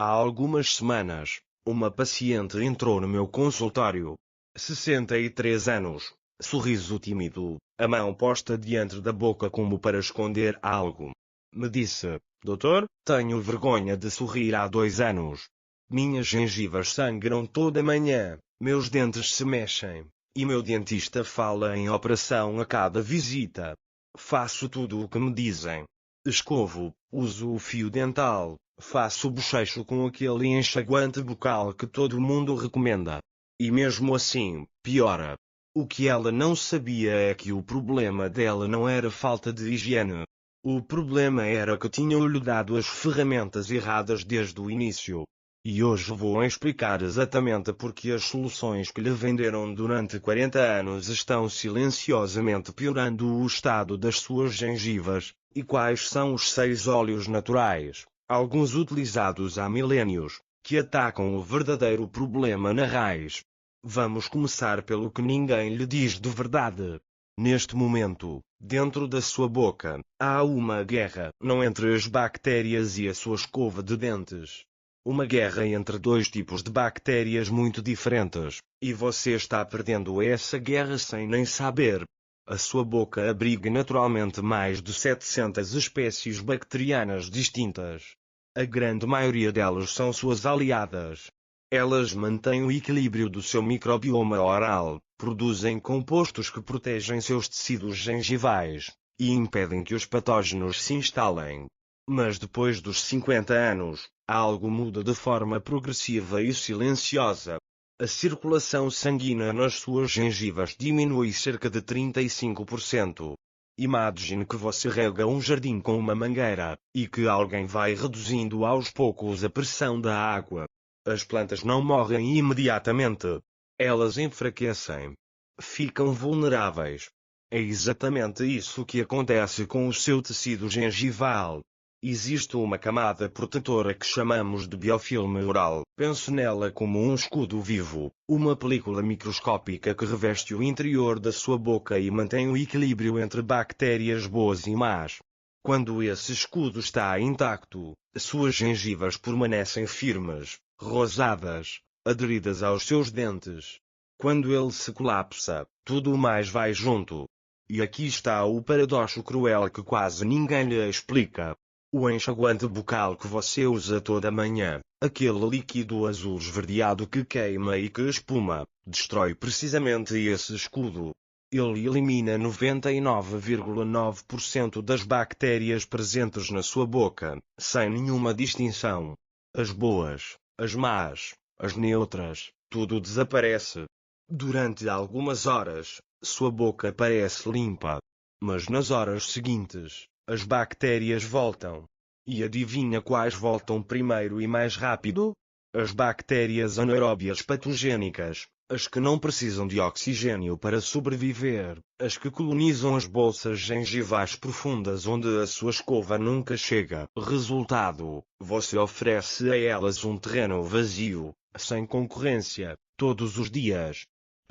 Há algumas semanas, uma paciente entrou no meu consultório. 63 anos, sorriso tímido, a mão posta diante da boca como para esconder algo. Me disse: Doutor, tenho vergonha de sorrir há 2 anos. Minhas gengivas sangram toda manhã, meus dentes se mexem, e meu dentista fala em operação a cada visita. Faço tudo o que me dizem. Escovo, uso o fio dental, faço bochecho com aquele enxaguante bucal que todo mundo recomenda. E mesmo assim, piora. O que ela não sabia é que o problema dela não era falta de higiene. O problema era que tinham-lhe dado as ferramentas erradas desde o início. E hoje vou explicar exatamente porque as soluções que lhe venderam durante 40 anos estão silenciosamente piorando o estado das suas gengivas, e quais são os 6 óleos naturais, alguns utilizados há milénios, que atacam o verdadeiro problema na raiz. Vamos começar pelo que ninguém lhe diz de verdade. Neste momento, dentro da sua boca, há uma guerra, não entre as bactérias e a sua escova de dentes. Uma guerra entre dois tipos de bactérias muito diferentes, e você está perdendo essa guerra sem nem saber. A sua boca abriga naturalmente mais de 700 espécies bacterianas distintas. A grande maioria delas são suas aliadas. Elas mantêm o equilíbrio do seu microbioma oral, produzem compostos que protegem seus tecidos gengivais, e impedem que os patógenos se instalem. Mas depois dos 50 anos, algo muda de forma progressiva e silenciosa. A circulação sanguínea nas suas gengivas diminui cerca de 35%. Imagine que você rega um jardim com uma mangueira, e que alguém vai reduzindo aos poucos a pressão da água. As plantas não morrem imediatamente. Elas enfraquecem. Ficam vulneráveis. É exatamente isso que acontece com o seu tecido gengival. Existe uma camada protetora que chamamos de biofilme oral. Pense nela como um escudo vivo, uma película microscópica que reveste o interior da sua boca e mantém o equilíbrio entre bactérias boas e más. Quando esse escudo está intacto, suas gengivas permanecem firmes, rosadas, aderidas aos seus dentes. Quando ele se colapsa, tudo mais vai junto. E aqui está o paradoxo cruel que quase ninguém lhe explica. O enxaguante bucal que você usa toda manhã, aquele líquido azul esverdeado que queima e que espuma, destrói precisamente esse escudo. Ele elimina 99,9% das bactérias presentes na sua boca, sem nenhuma distinção. As boas, as más, as neutras, tudo desaparece. Durante algumas horas, sua boca parece limpa. Mas nas horas seguintes, as bactérias voltam. E adivinha quais voltam primeiro e mais rápido? As bactérias anaeróbias patogênicas, as que não precisam de oxigênio para sobreviver, as que colonizam as bolsas gengivais profundas onde a sua escova nunca chega. Resultado: você oferece a elas um terreno vazio, sem concorrência, todos os dias.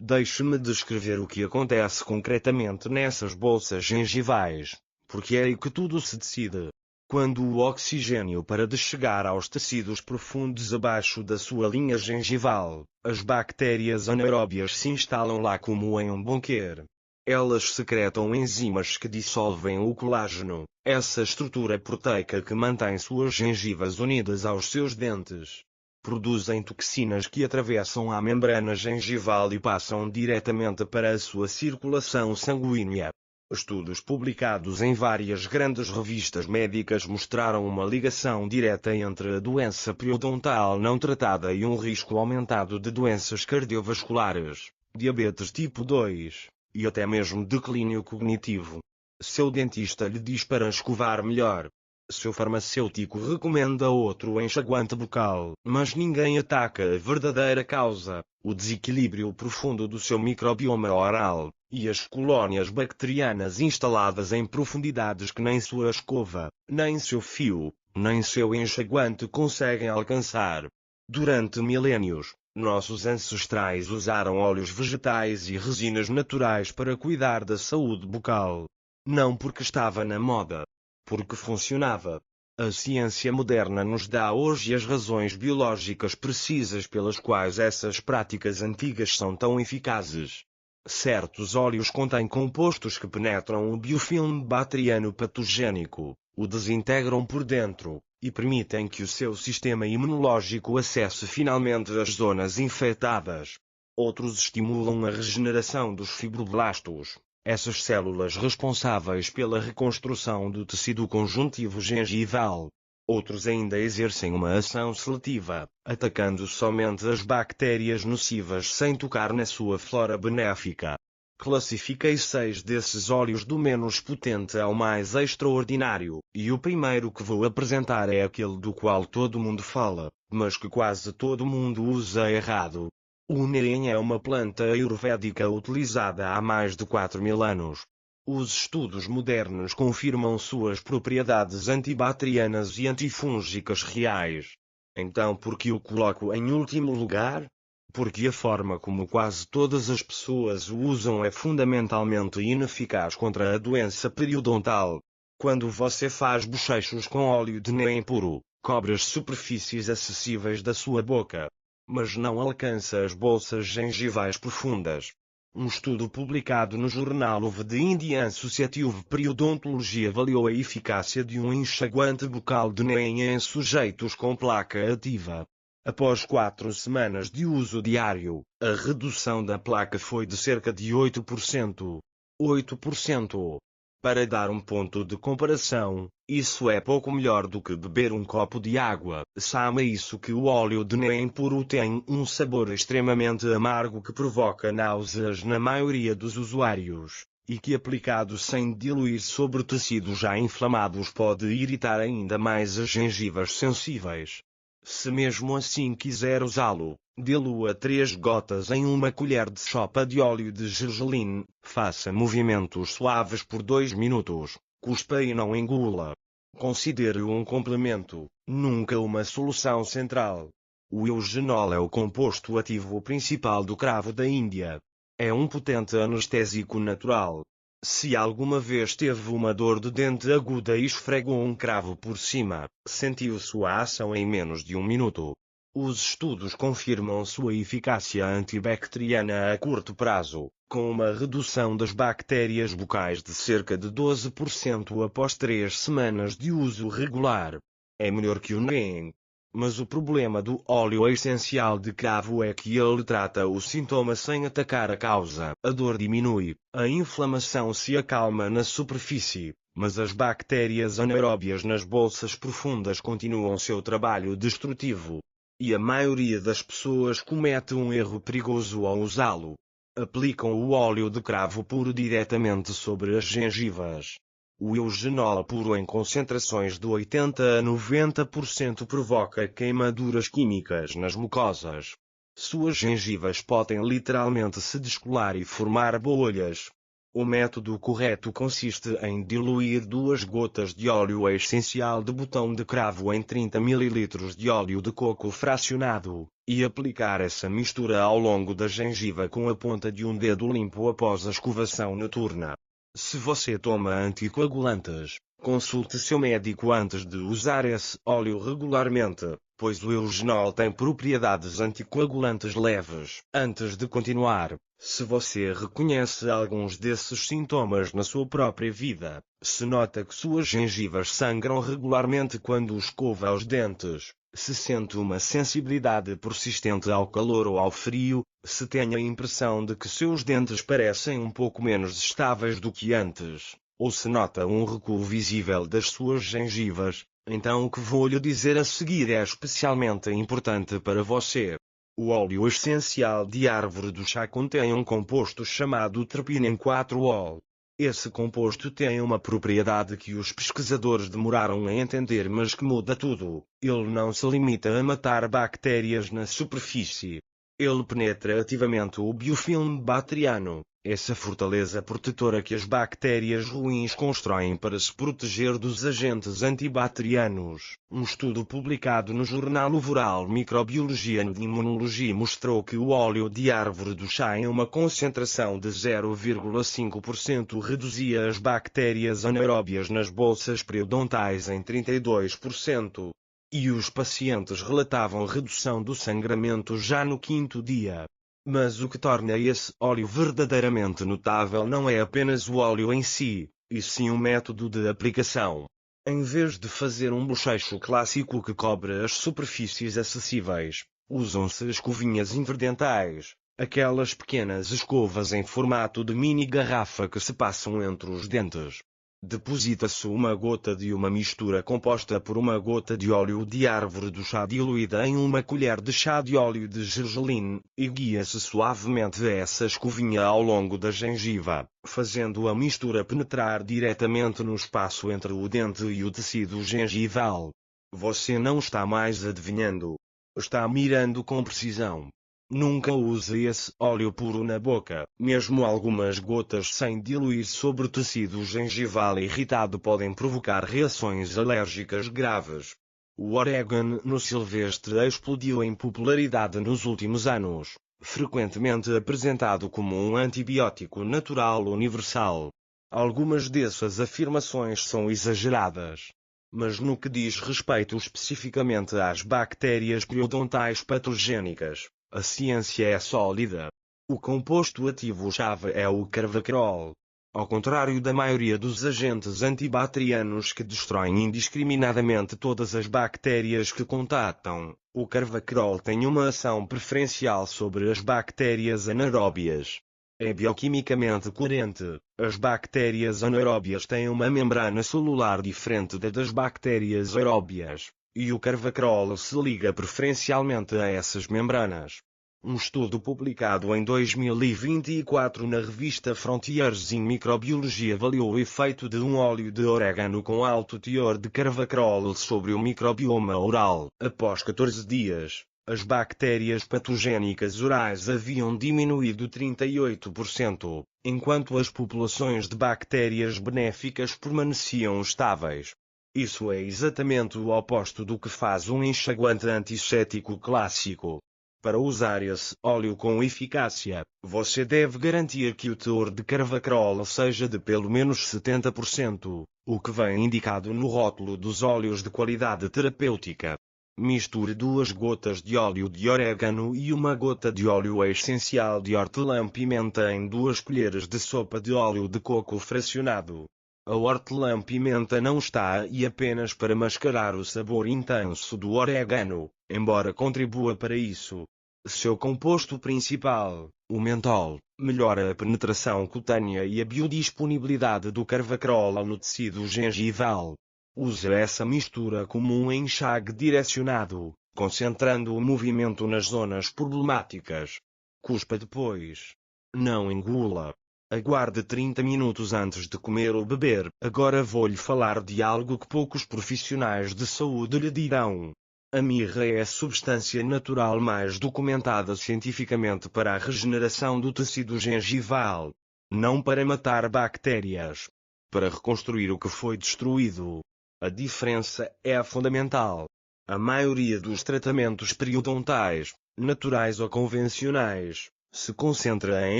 Deixe-me descrever o que acontece concretamente nessas bolsas gengivais, porque é aí que tudo se decide. Quando o oxigênio para de chegar aos tecidos profundos abaixo da sua linha gengival, as bactérias anaeróbias se instalam lá como em um bunker. Elas secretam enzimas que dissolvem o colágeno, essa estrutura proteica que mantém suas gengivas unidas aos seus dentes. Produzem toxinas que atravessam a membrana gengival e passam diretamente para a sua circulação sanguínea. Estudos publicados em várias grandes revistas médicas mostraram uma ligação direta entre a doença periodontal não tratada e um risco aumentado de doenças cardiovasculares, diabetes tipo 2, e até mesmo declínio cognitivo. Seu dentista lhe diz para escovar melhor. Seu farmacêutico recomenda outro enxaguante bucal, mas ninguém ataca a verdadeira causa, o desequilíbrio profundo do seu microbioma oral, e as colônias bacterianas instaladas em profundidades que nem sua escova, nem seu fio, nem seu enxaguante conseguem alcançar. Durante milénios, nossos ancestrais usaram óleos vegetais e resinas naturais para cuidar da saúde bucal. Não porque estava na moda, porque funcionava. A ciência moderna nos dá hoje as razões biológicas precisas pelas quais essas práticas antigas são tão eficazes. Certos óleos contêm compostos que penetram o biofilme bacteriano patogênico, o desintegram por dentro, e permitem que o seu sistema imunológico acesse finalmente as zonas infectadas. Outros estimulam a regeneração dos fibroblastos, essas células responsáveis pela reconstrução do tecido conjuntivo gengival. Outros ainda exercem uma ação seletiva, atacando somente as bactérias nocivas sem tocar na sua flora benéfica. Classifiquei 6 desses óleos do menos potente ao mais extraordinário, e o primeiro que vou apresentar é aquele do qual todo mundo fala, mas que quase todo mundo usa errado. O Neem é uma planta ayurvédica utilizada há mais de 4.000 anos. Os estudos modernos confirmam suas propriedades antibacterianas e antifúngicas reais. Então por que o coloco em último lugar? Porque a forma como quase todas as pessoas o usam é fundamentalmente ineficaz contra a doença periodontal. Quando você faz bochechos com óleo de neem puro, cobre as superfícies acessíveis da sua boca, mas não alcança as bolsas gengivais profundas. Um estudo publicado no jornal of the Indian Society of Periodontology avaliou a eficácia de um enxaguante bucal de neem em sujeitos com placa ativa. Após 4 semanas de uso diário, a redução da placa foi de cerca de 8%. 8%. Para dar um ponto de comparação, isso é pouco melhor do que beber um copo de água. Sabe isso que o óleo de neem puro tem um sabor extremamente amargo que provoca náuseas na maioria dos usuários, e que aplicado sem diluir sobre tecidos já inflamados pode irritar ainda mais as gengivas sensíveis. Se mesmo assim quiser usá-lo, dilua 3 gotas em uma colher de sopa de óleo de gergelim, faça movimentos suaves por 2 minutos, cuspa e não engula. Considere-o um complemento, nunca uma solução central. O eugenol é o composto ativo principal do cravo da Índia. É um potente anestésico natural. Se alguma vez teve uma dor de dente aguda e esfregou um cravo por cima, sentiu sua ação em menos de 1 minuto. Os estudos confirmam sua eficácia antibacteriana a curto prazo, com uma redução das bactérias bucais de cerca de 12% após 3 semanas de uso regular. É melhor que o neem. Mas o problema do óleo essencial de cravo é que ele trata o sintoma sem atacar a causa. A dor diminui, a inflamação se acalma na superfície, mas as bactérias anaeróbias nas bolsas profundas continuam seu trabalho destrutivo. E a maioria das pessoas comete um erro perigoso ao usá-lo. Aplicam o óleo de cravo puro diretamente sobre as gengivas. O eugenol puro em concentrações de 80 a 90% provoca queimaduras químicas nas mucosas. Suas gengivas podem literalmente se descolar e formar bolhas. O método correto consiste em diluir 2 gotas de óleo essencial de botão de cravo em 30 ml de óleo de coco fracionado, e aplicar essa mistura ao longo da gengiva com a ponta de um dedo limpo após a escovação noturna. Se você toma anticoagulantes, consulte seu médico antes de usar esse óleo regularmente, pois o eugenol tem propriedades anticoagulantes leves. Antes de continuar, se você reconhece alguns desses sintomas na sua própria vida, se nota que suas gengivas sangram regularmente quando escova os dentes, se sente uma sensibilidade persistente ao calor ou ao frio, se tem a impressão de que seus dentes parecem um pouco menos estáveis do que antes, ou se nota um recuo visível das suas gengivas, então o que vou lhe dizer a seguir é especialmente importante para você. O óleo essencial de árvore do chá contém um composto chamado terpinem 4-ol. Esse composto tem uma propriedade que os pesquisadores demoraram a entender, mas que muda tudo. Ele não se limita a matar bactérias na superfície. Ele penetra ativamente o biofilme bacteriano. essa fortaleza protetora que as bactérias ruins constroem para se proteger dos agentes antibacterianos. Um estudo publicado no jornal Oral Microbiologia e Imunologia mostrou que o óleo de árvore do chá em uma concentração de 0,5% reduzia as bactérias anaeróbias nas bolsas periodontais em 32%. E os pacientes relatavam redução do sangramento já no quinto dia. Mas o que torna esse óleo verdadeiramente notável não é apenas o óleo em si, e sim o método de aplicação. Em vez de fazer um bochecho clássico que cobre as superfícies acessíveis, usam-se escovinhas interdentais, aquelas pequenas escovas em formato de mini garrafa que se passam entre os dentes. Deposita-se uma gota de uma mistura composta por uma gota de óleo de árvore do chá diluída em uma colher de chá de óleo de gergelim, e guia-se suavemente essa escovinha ao longo da gengiva, fazendo a mistura penetrar diretamente no espaço entre o dente e o tecido gengival. Você não está mais adivinhando. Está mirando com precisão. Nunca use esse óleo puro na boca. Mesmo algumas gotas sem diluir sobre o tecido gengival irritado podem provocar reações alérgicas graves. O orégano silvestre explodiu em popularidade nos últimos anos, frequentemente apresentado como um antibiótico natural universal. Algumas dessas afirmações são exageradas. Mas no que diz respeito especificamente às bactérias periodontais patogênicas, a ciência é sólida. O composto ativo-chave é o carvacrol. Ao contrário da maioria dos agentes antibacterianos que destroem indiscriminadamente todas as bactérias que contatam, o carvacrol tem uma ação preferencial sobre as bactérias anaeróbias. É bioquimicamente coerente. As bactérias anaeróbias têm uma membrana celular diferente da das bactérias aeróbias, e o carvacrol se liga preferencialmente a essas membranas. Um estudo publicado em 2024 na revista Frontiers in Microbiology avaliou o efeito de um óleo de orégano com alto teor de carvacrol sobre o microbioma oral. Após 14 dias, as bactérias patogênicas orais haviam diminuído 38%, enquanto as populações de bactérias benéficas permaneciam estáveis. Isso é exatamente o oposto do que faz um enxaguante antisséptico clássico. Para usar esse óleo com eficácia, você deve garantir que o teor de carvacrol seja de pelo menos 70%, o que vem indicado no rótulo dos óleos de qualidade terapêutica. Misture 2 gotas de óleo de orégano e uma gota de óleo essencial de hortelã-pimenta em 2 colheres de sopa de óleo de coco fracionado. A hortelã-pimenta não está aí apenas para mascarar o sabor intenso do orégano, embora contribua para isso. Seu composto principal, o mentol, melhora a penetração cutânea e a biodisponibilidade do carvacrol no tecido gengival. Use essa mistura como um enxágue direcionado, concentrando o movimento nas zonas problemáticas. Cuspa depois. Não engula. Aguarde 30 minutos antes de comer ou beber. Agora vou-lhe falar de algo que poucos profissionais de saúde lhe dirão. A mirra é a substância natural mais documentada cientificamente para a regeneração do tecido gengival. Não para matar bactérias. Para reconstruir o que foi destruído. A diferença é fundamental. A maioria dos tratamentos periodontais, naturais ou convencionais, se concentra em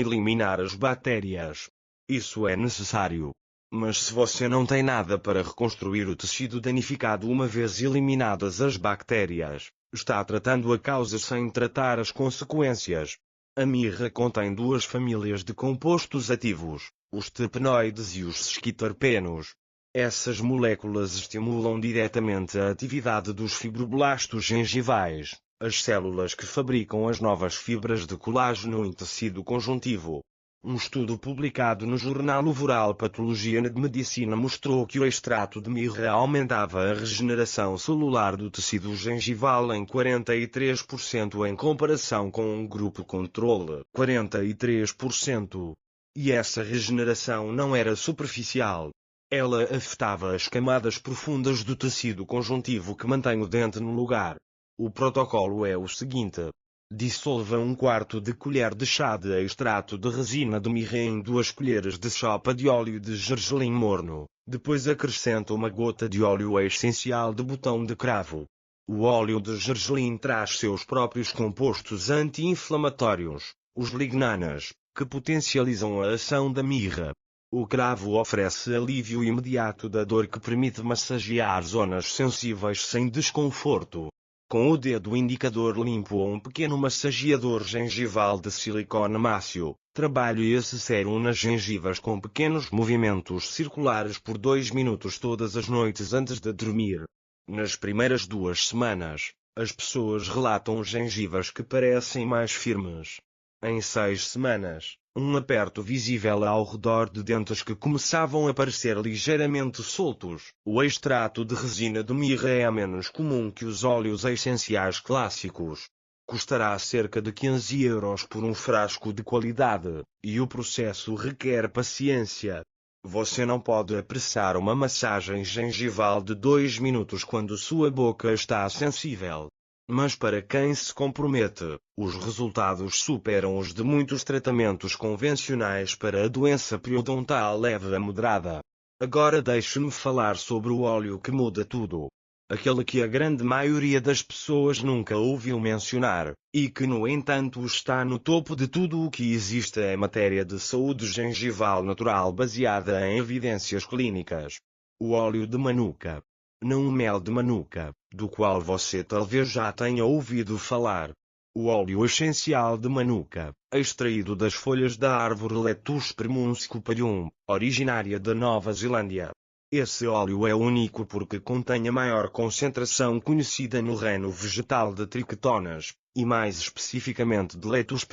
eliminar as bactérias. Isso é necessário. Mas se você não tem nada para reconstruir o tecido danificado uma vez eliminadas as bactérias, está tratando a causa sem tratar as consequências. A mirra contém 2 famílias de compostos ativos, os terpenoides e os sesquiterpenos. Essas moléculas estimulam diretamente a atividade dos fibroblastos gengivais, as células que fabricam as novas fibras de colágeno em tecido conjuntivo. Um estudo publicado no jornal Oral Patologia de Medicina mostrou que o extrato de mirra aumentava a regeneração celular do tecido gengival em 43% em comparação com um grupo controle, 43%. E essa regeneração não era superficial. Ela afetava as camadas profundas do tecido conjuntivo que mantém o dente no lugar. O protocolo é o seguinte. Dissolva um quarto de colher de chá de extrato de resina de mirra em 2 colheres de sopa de óleo de gergelim morno. Depois acrescenta uma gota de óleo essencial de botão de cravo. O óleo de gergelim traz seus próprios compostos anti-inflamatórios, os lignanas, que potencializam a ação da mirra. O cravo oferece alívio imediato da dor que permite massagear zonas sensíveis sem desconforto. Com o dedo indicador limpo ou um pequeno massageador gengival de silicone mácio, trabalhe esse sérum nas gengivas com pequenos movimentos circulares por 2 minutos todas as noites antes de dormir. Nas primeiras 2 semanas, as pessoas relatam gengivas que parecem mais firmes. Em 6 semanas, um aperto visível ao redor de dentes que começavam a parecer ligeiramente soltos. O extrato de resina de mirra é menos comum que os óleos essenciais clássicos. Custará cerca de 15 euros por um frasco de qualidade, e o processo requer paciência. Você não pode apressar uma massagem gengival de 2 minutos quando sua boca está sensível. Mas para quem se compromete, os resultados superam os de muitos tratamentos convencionais para a doença periodontal leve a moderada. Agora deixe-me falar sobre o óleo que muda tudo. Aquele que a grande maioria das pessoas nunca ouviu mencionar, e que no entanto está no topo de tudo o que existe em matéria de saúde gengival natural baseada em evidências clínicas. O óleo de manuka. Não o mel de manuka, do qual você talvez já tenha ouvido falar. O óleo essencial de manuka, extraído das folhas da árvore Lettuce scoparium, originária da Nova Zelândia. Esse óleo é único porque contém a maior concentração conhecida no reino vegetal de triquetonas, e mais especificamente de Lettuce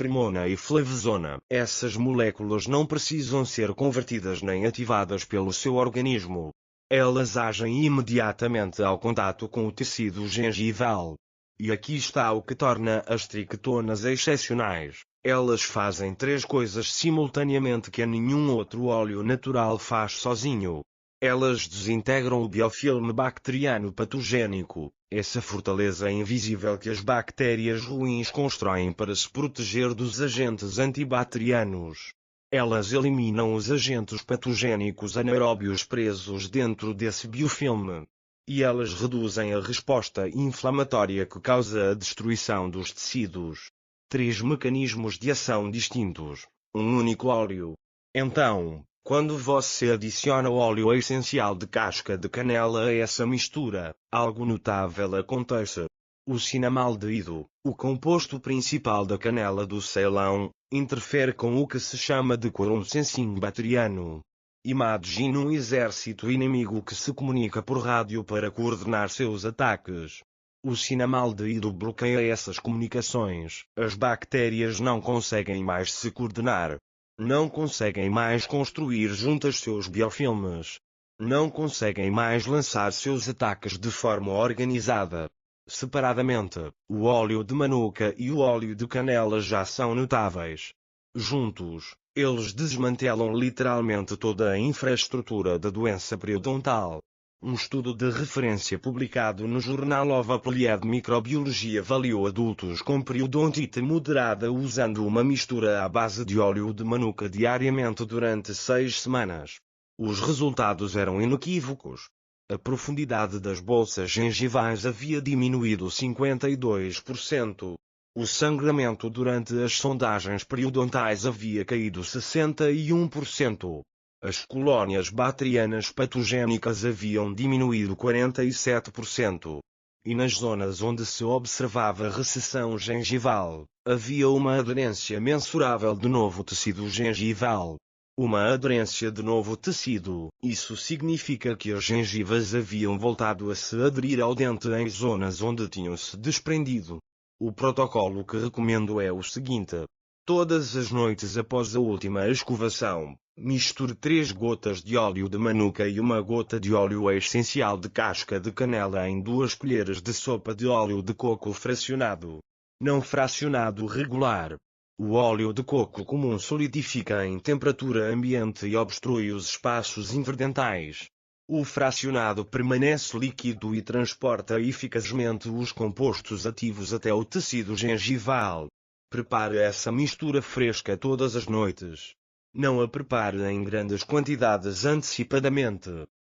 e flavizona. Essas moléculas não precisam ser convertidas nem ativadas pelo seu organismo. Elas agem imediatamente ao contato com o tecido gengival. E aqui está o que torna as triquetonas excepcionais. Elas fazem 3 coisas simultaneamente que nenhum outro óleo natural faz sozinho. Elas desintegram o biofilme bacteriano patogênico, essa fortaleza invisível que as bactérias ruins constroem para se proteger dos agentes antibacterianos. Elas eliminam os agentes patogênicos anaeróbios presos dentro desse biofilme. E elas reduzem a resposta inflamatória que causa a destruição dos tecidos. 3 mecanismos de ação distintos. Um único óleo. Então, quando você adiciona o óleo essencial de casca de canela a essa mistura, algo notável acontece. O cinnamaldeído, o composto principal da canela do Ceilão, interfere com o que se chama de quorum sensing bacteriano. Imagine um exército inimigo que se comunica por rádio para coordenar seus ataques. O cinnamaldeído bloqueia essas comunicações. As bactérias não conseguem mais se coordenar. Não conseguem mais construir juntas seus biofilmes. Não conseguem mais lançar seus ataques de forma organizada. Separadamente, o óleo de manuka e o óleo de canela já são notáveis. Juntos, eles desmantelam literalmente toda a infraestrutura da doença periodontal. Um estudo de referência publicado no jornal of Applied Microbiology avaliou adultos com periodontite moderada usando uma mistura à base de óleo de manuka diariamente durante 6 semanas. Os resultados eram inequívocos. A profundidade das bolsas gengivais havia diminuído 52%. O sangramento durante as sondagens periodontais havia caído 61%. As colônias bacterianas patogênicas haviam diminuído 47%. E nas zonas onde se observava recessão gengival, havia uma aderência mensurável de novo tecido gengival. Uma aderência de novo tecido. Isso significa que as gengivas haviam voltado a se aderir ao dente em zonas onde tinham se desprendido. O protocolo que recomendo é o seguinte. Todas as noites após a última escovação, misture 3 gotas de óleo de manuka e 1 gota de óleo essencial de casca de canela em 2 colheres de sopa de óleo de coco fracionado. Não fracionado regular. O óleo de coco comum solidifica em temperatura ambiente e obstrui os espaços interdentais. O fracionado permanece líquido e transporta eficazmente os compostos ativos até o tecido gengival. Prepare essa mistura fresca todas as noites. Não a prepare em grandes quantidades antecipadamente.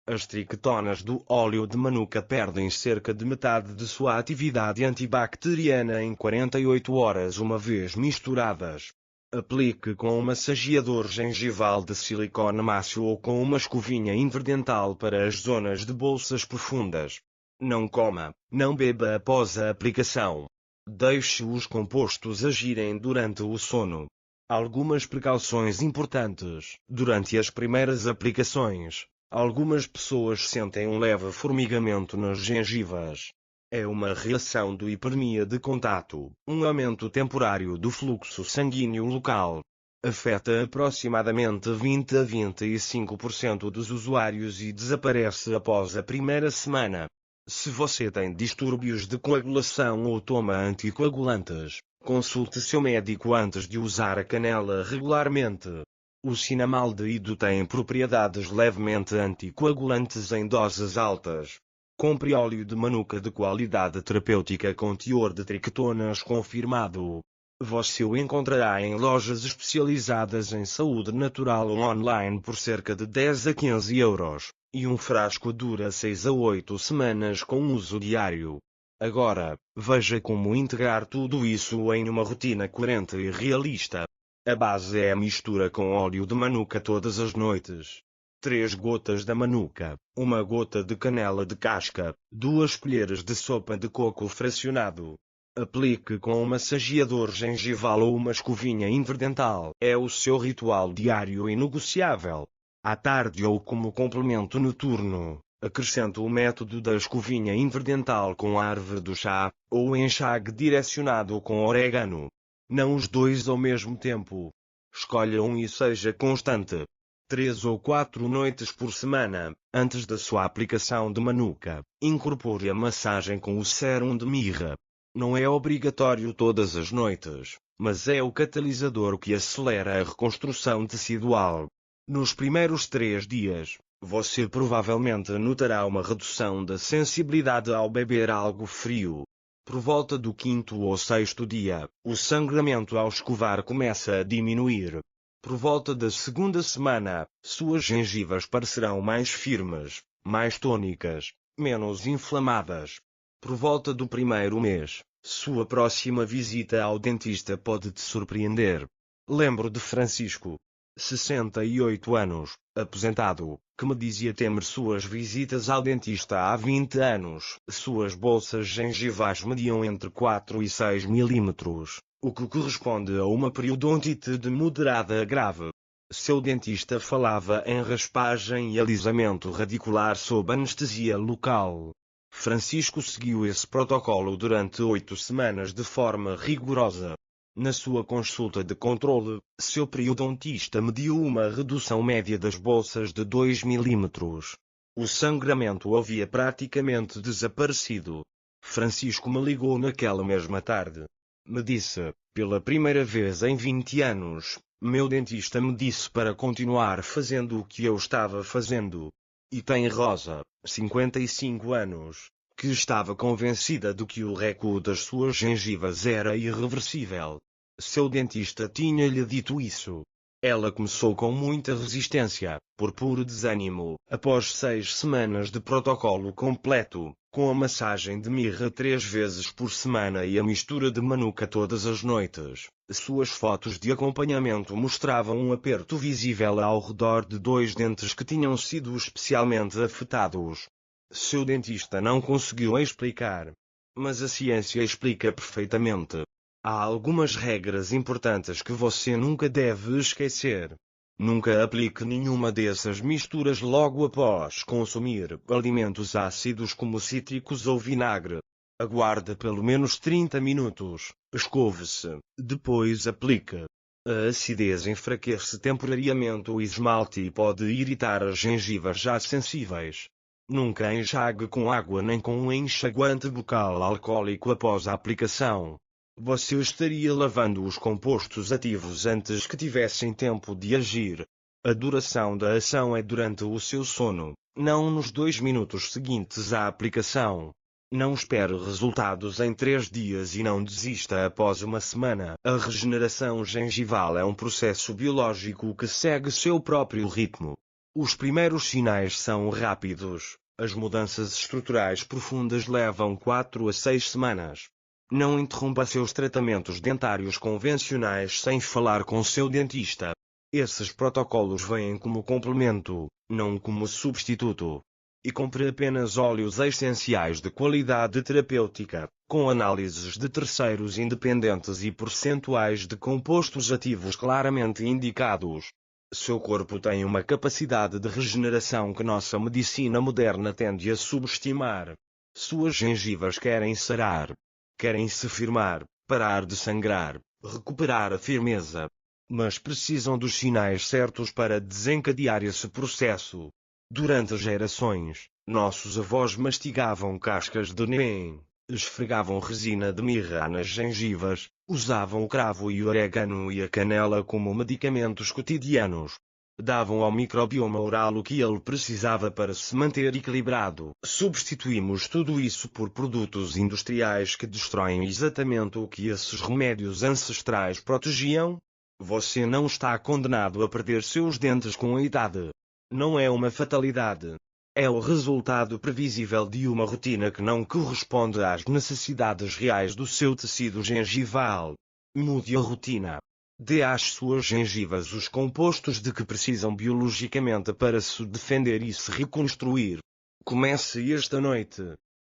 As triquetonas do óleo de manuka perdem cerca de metade de sua atividade antibacteriana em 48 horas uma vez misturadas. Aplique com um massageador gengival de silicone mácio ou com uma escovinha interdental para as zonas de bolsas profundas. Não coma, não beba após a aplicação. Deixe os compostos agirem durante o sono. Algumas precauções importantes. Durante as primeiras aplicações, algumas pessoas sentem um leve formigamento nas gengivas. É uma reação de hiperemia de contato, um aumento temporário do fluxo sanguíneo local. Afeta aproximadamente 20 a 25% dos usuários e desaparece após a primeira semana. Se você tem distúrbios de coagulação ou toma anticoagulantes, consulte seu médico antes de usar a canela regularmente. O cinnamaldeído tem propriedades levemente anticoagulantes em doses altas. Compre óleo de manuka de qualidade terapêutica com teor de triquetonas confirmado. Você o encontrará em lojas especializadas em saúde natural ou online por cerca de 10 a 15 euros, e um frasco dura 6 a 8 semanas com uso diário. Agora, veja como integrar tudo isso em uma rotina coerente e realista. A base é a mistura com óleo de manuka todas as noites. 3 gotas da manuka, 1 gota de canela de casca, 2 colheres de sopa de coco fracionado. Aplique com um massageador gengival ou uma escovinha interdental. É o seu ritual diário inegociável. À tarde ou como complemento noturno, acrescente o método da escovinha interdental com a árvore do chá, ou enxágue direcionado com orégano. Não os dois ao mesmo tempo. Escolha um e seja constante. 3 ou 4 noites por semana, antes da sua aplicação de manuka, incorpore a massagem com o sérum de mirra. Não é obrigatório todas as noites, mas é o catalisador que acelera a reconstrução tecidual. Nos primeiros 3 dias, você provavelmente notará uma redução da sensibilidade ao beber algo frio. Por volta do 5º ou 6º dia, o sangramento ao escovar começa a diminuir. Por volta da 2ª semana, suas gengivas parecerão mais firmes, mais tônicas, menos inflamadas. Por volta do 1º mês, sua próxima visita ao dentista pode te surpreender. Lembro de Francisco, 68 anos, aposentado, que me dizia temer suas visitas ao dentista há 20 anos. Suas bolsas gengivais mediam entre 4 e 6 milímetros, o que corresponde a uma periodontite de moderada a grave. Seu dentista falava em raspagem e alisamento radicular sob anestesia local. Francisco seguiu esse protocolo durante 8 semanas de forma rigorosa. Na sua consulta de controle, seu periodontista mediu uma redução média das bolsas de 2 milímetros. O sangramento havia praticamente desaparecido. Francisco me ligou naquela mesma tarde. Me disse, pela primeira vez em 20 anos, meu dentista me disse para continuar fazendo o que eu estava fazendo. E tem Rosa, 55 anos, que estava convencida de que o recuo das suas gengivas era irreversível. Seu dentista tinha-lhe dito isso. Ela começou com muita resistência, por puro desânimo, após 6 semanas de protocolo completo, com a massagem de mirra 3 vezes por semana e a mistura de manuka todas as noites. Suas fotos de acompanhamento mostravam um aperto visível ao redor de 2 dentes que tinham sido especialmente afetados. Seu dentista não conseguiu explicar. Mas a ciência explica perfeitamente. Há algumas regras importantes que você nunca deve esquecer. Nunca aplique nenhuma dessas misturas logo após consumir alimentos ácidos como cítricos ou vinagre. Aguarde pelo menos 30 minutos, escove-se, depois aplique. A acidez enfraquece temporariamente o esmalte e pode irritar as gengivas já sensíveis. Nunca enxague com água nem com um enxaguante bucal alcoólico após a aplicação. Você estaria lavando os compostos ativos antes que tivessem tempo de agir. A duração da ação é durante o seu sono, não nos 2 minutos seguintes à aplicação. Não espere resultados em 3 dias e não desista após uma semana. A regeneração gengival é um processo biológico que segue seu próprio ritmo. Os primeiros sinais são rápidos. As mudanças estruturais profundas levam 4 a 6 semanas. Não interrompa seus tratamentos dentários convencionais sem falar com seu dentista. Esses protocolos vêm como complemento, não como substituto. E compre apenas óleos essenciais de qualidade terapêutica, com análises de terceiros independentes e percentuais de compostos ativos claramente indicados. Seu corpo tem uma capacidade de regeneração que nossa medicina moderna tende a subestimar. Suas gengivas querem sarar. Querem se firmar, parar de sangrar, recuperar a firmeza. Mas precisam dos sinais certos para desencadear esse processo. Durante gerações, nossos avós mastigavam cascas de NEM, esfregavam resina de mirra nas gengivas, usavam o cravo e o orégano e a canela como medicamentos cotidianos. Davam ao microbioma oral o que ele precisava para se manter equilibrado. Substituímos tudo isso por produtos industriais que destroem exatamente o que esses remédios ancestrais protegiam. Você não está condenado a perder seus dentes com a idade. Não é uma fatalidade. É o resultado previsível de uma rotina que não corresponde às necessidades reais do seu tecido gengival. Mude a rotina. Dê às suas gengivas os compostos de que precisam biologicamente para se defender e se reconstruir. Comece esta noite.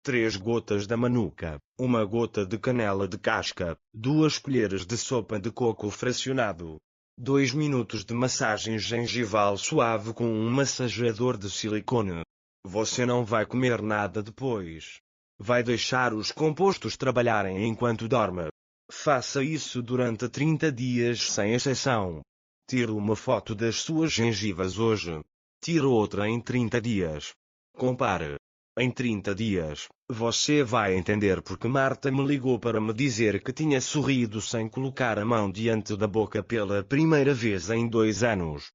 3 gotas da manuka, 1 gota de canela de casca, 2 colheres de sopa de coco fracionado. 2 minutos de massagem gengival suave com um massageador de silicone. Você não vai comer nada depois. Vai deixar os compostos trabalharem enquanto dorme. Faça isso durante 30 dias sem exceção. Tire uma foto das suas gengivas hoje. Tire outra em 30 dias. Compare. Em 30 dias, você vai entender porque Marta me ligou para me dizer que tinha sorrido sem colocar a mão diante da boca pela primeira vez em 2 anos.